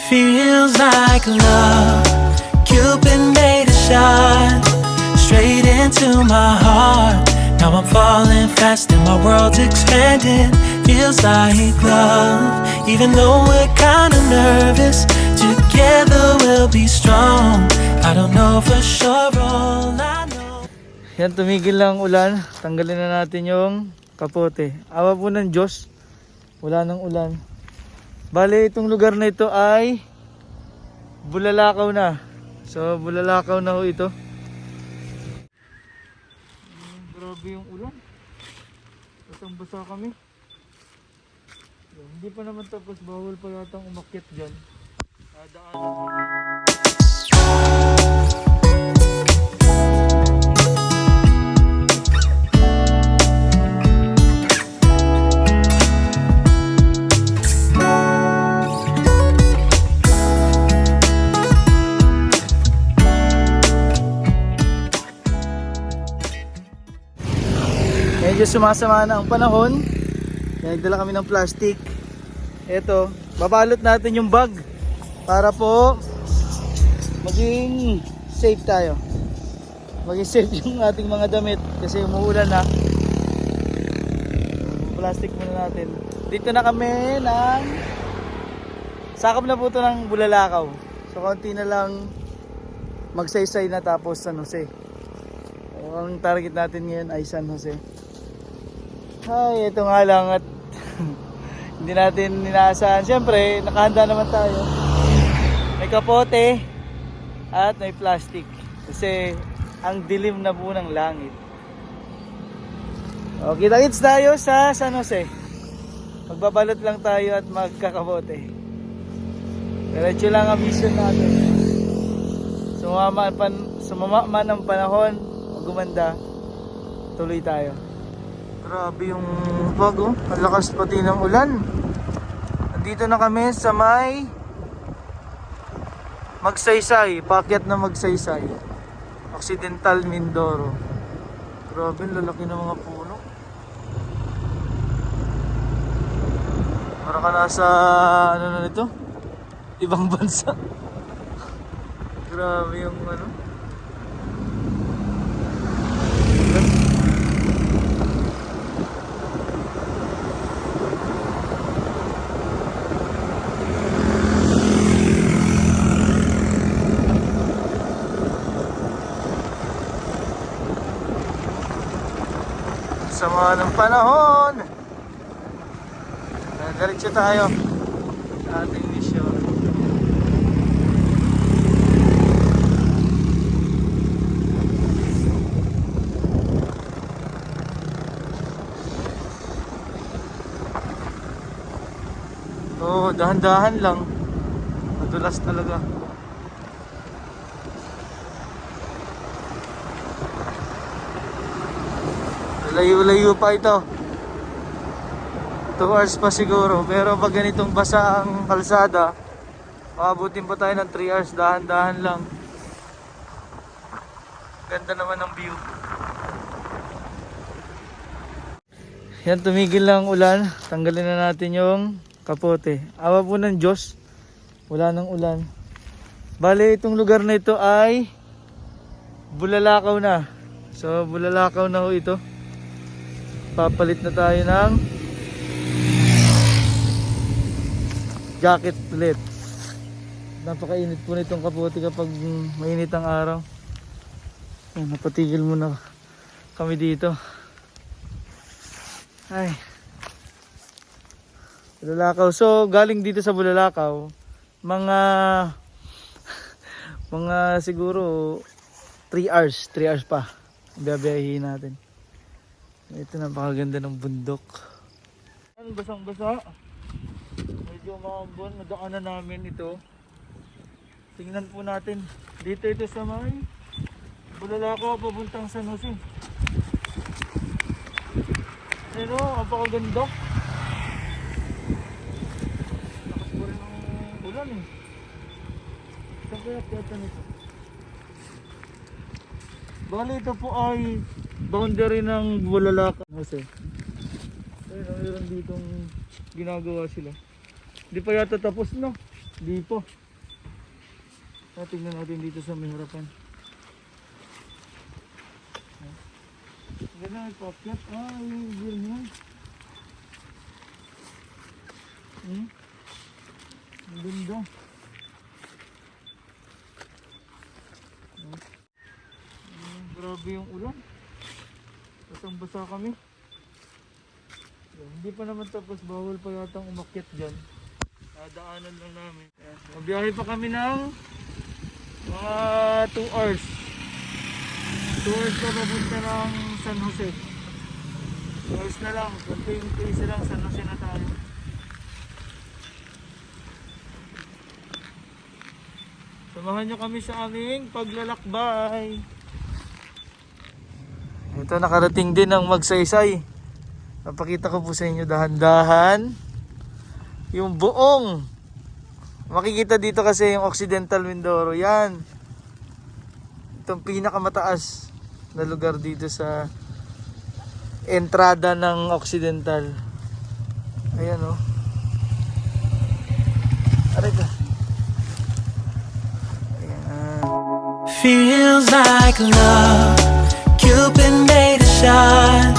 Feels like love. Cupid made a shot straight into my heart. Now I'm falling fast and my world's expanding. Feels like love. Even though we're kinda nervous, together we'll be strong. I don't know for sure, all I know. Yan, tumigil lang ulan. Tanggalin na natin yung kapote. Awa po ng Diyos, wala ng ulan. Bale, itong lugar na ito ay bulalakaw na. So, bulalakaw na ho ito. Grabe yung ulan. Basang-basa kami. Yan, hindi pa naman tapos. Bawal pa yatang umakyat dyan. Daanan. Medyo sumasama na ang panahon. Nagdala kami ng plastic. Ito, babalot natin yung bag para po maging safe tayo. Maging safe yung ating mga damit kasi umuulan na. Plastic muna natin. Dito na kami ng sakop na po ito ng Bulalakaw. So konti na lang magsaysay na tapos San Jose. Ang target natin ngayon ay San Jose. Ay, ito nga lang at hindi natin inaasahan. Siyempre, nakahanda naman tayo. May kapote at may plastic. Kasi ang dilim na po ng langit. O, kita-kits tayo sa San Jose. Magbabalot lang tayo at magkakapote. Diretso lang ang mission natin. Sumama man ang panahon, gumanda, tuloy tayo. Grabe yung bago, ang lakas pati ng ulan. Nandito na kami sa may Magsaysay, paakyat na Magsaysay, Occidental Mindoro. Grabe, lalaki ng mga puno. Para ka nasa ano na nito, ibang bansa. Grabe yung ano. Sama ng panahon. Diretso tayo sa ating mission. Oh, dahan-dahan lang. Madulas talaga. Layo-layo pa ito. 2 hours pa siguro. Pero pag ganitong basa ang kalsada, maabutin pa tayo ng 3 hours. Dahan-dahan lang. Ganda naman ng view. Yan, tumigil lang ulan. Tanggalin na natin yung kapote. Awa po ng Diyos, wala ng ulan. Bale, itong lugar na ito ay bulalakaw na. So, bulalakaw na ho ito. Papalit na tayo ng jacket ulit. Napakainit po nitong kapote kapag mainit ang araw. Ayan, napatigil muna kami dito. Ay, Bulalakaw. So galing dito sa Bulalakaw mga siguro 3 hours pa biyabiyahin natin. Ito, napakaganda ng bundok. Basang-basa. Medyo maambon. Nadaanan namin ito. Tingnan po natin. Dito ito sa may Bulalakaw papuntang San Jose. Ano, napakaganda. Lakas po rin ng ulan eh. Saan kaya kaya nito? Bali, ito po ay boundary ng Bulalakaw. Jose. Ayun, mayroon ditong ginagawa sila. Hindi pa yata tapos, no? Di po. Tingnan natin dito sa may harapan. Ganda ang pocket. Yung view niya. Ang ganda. Grabe yung ulan. Basang-basa kami. Hindi pa naman tapos, bawal pa yatang umakyat dyan. Dadaanan lang namin. Mabiyahe pa kami ng mga 2 hours. 2 hours pa papunta ng San Jose. 2 hours na lang. Konti-unti lang, San Jose na tayo. Samahan nyo kami sa aming paglalakbay. Ito, nakarating din ang Magsaysay. Napakita ko po sa inyo dahan-dahan yung buong makikita dito kasi yung Occidental Mindoro. Yan, itong pinakamataas na lugar dito sa entrada ng Occidental. Ayan o. Aray ka. Ayan. Feels like love. Cupid made a shot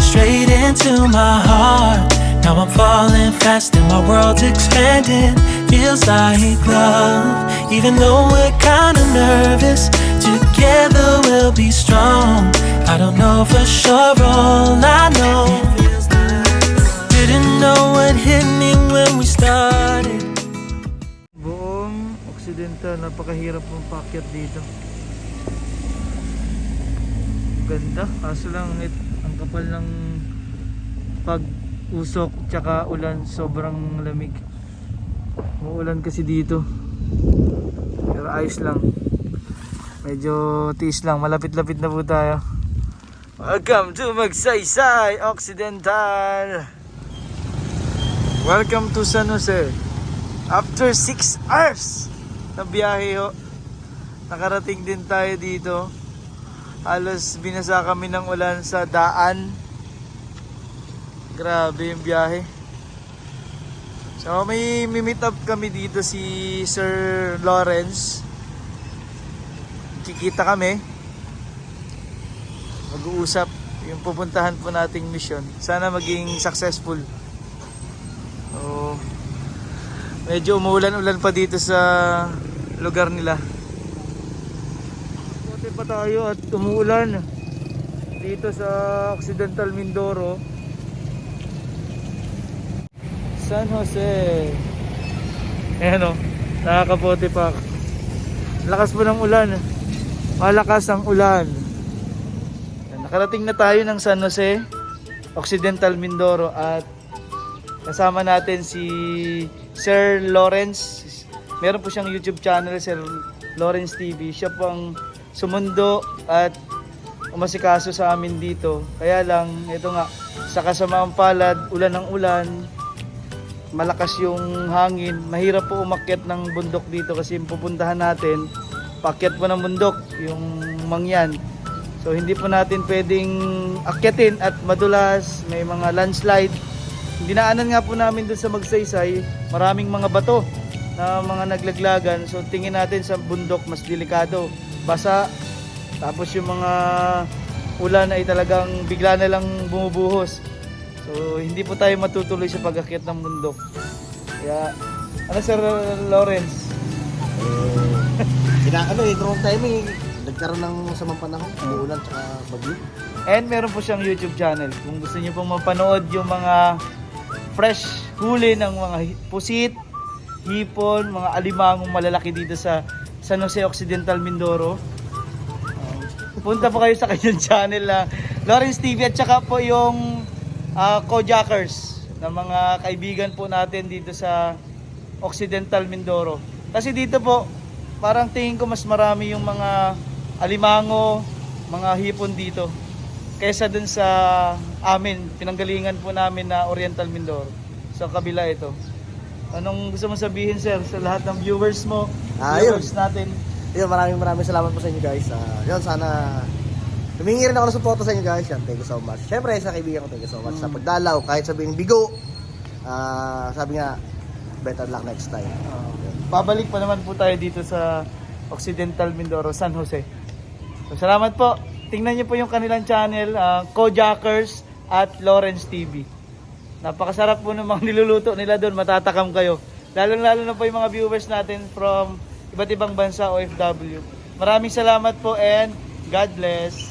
straight into my heart. Now I'm falling fast and my world's expanding. Feels like love. Even though we're kinda nervous, together we'll be strong. I don't know for sure, all I know didn't know what hit me when we started. Buong Occidental, napakahirap mong paakyat dito. Ganda, kaso lang ang kapal ng pag-usok tsaka ulan, sobrang lamig. Uulan kasi dito. Pero ayos lang. Medyo tiis lang, malapit-lapit na po tayo. Welcome to Magsaysay Occidental. Welcome to San Jose. After 6 hours na biyahe ho, nakarating din tayo dito. Halos binasa kami ng ulan sa daan. Grabe yung biyahe. So may meet up kami dito si Sir Lawrence. Kikita kami. Mag-uusap yung pupuntahan po nating mission. Sana maging successful. So, medyo umuulan-ulan pa dito sa lugar nila. Buti pa tayo at umuulan dito sa Occidental Mindoro, San Jose. Ayan o, nakakabote pa. Lakas po ng ulan. Malakas ang ulan. Nakarating na tayo ng San Jose, Occidental Mindoro, at kasama natin si Sir Lawrence. Meron po siyang YouTube channel, Sir Lawrence TV. Siya po ang sumundo at umasikaso sa amin dito. Kaya lang, ito nga, sa kasamaang palad, ulan ng ulan, malakas yung hangin, mahirap po umakyat ng bundok dito kasi yung pupuntahan natin, paakyat po ng bundok, yung Mangyan. So hindi po natin pwedeng akyatin at madulas, may mga landslide. Dinaanan nga po namin doon sa Magsaysay, maraming mga bato na mga naglaglagan. So tingin natin sa bundok mas delikado, basa, tapos yung mga ulan ay talagang bigla na lang bumubuhos. So hindi po tayo matutuloy sa pag-akyat ng bundok. Kaya ano Sir Lawrence? Wrong timing. Nagkaroon ng masamang panahon, uulan tsaka bagyo. And meron po siyang YouTube channel. Kung gusto niyo pong mapanood yung mga fresh huli ng mga pusit, hipon, mga alimangong malalaki dito sa San Jose Occidental Mindoro, punta po kayo sa kanyang channel na Lawrence TV, at saka po yung Kojakers na mga kaibigan po natin dito sa Occidental Mindoro. Kasi dito po, parang tingin ko mas marami yung mga alimango, mga hipon dito kaysa dun sa amin, pinanggalingan po namin na Oriental Mindoro. Sa kabila ito. Anong gusto mo sabihin, sir, sa lahat ng viewers mo, viewers natin? Yun, maraming salamat po sa inyo guys. Yun, sana humingi rin ako ng suporta sa inyo guys. Yan, thank you so much. Siyempre sa kaibigan ko, thank you so much sa pagdalaw, kahit sabihin bigo. Sabi nga, better luck next time. Pabalik pa naman po tayo dito sa Occidental Mindoro, San Jose. So, salamat po. Tingnan niyo po yung kanilang channel, Kojakers at Lawrence TV. Napakasarap po ng mga niluluto nila doon, matatakam kayo. Lalo-lalo na po yung mga viewers natin from iba't ibang bansa, OFW. Maraming salamat po and God bless.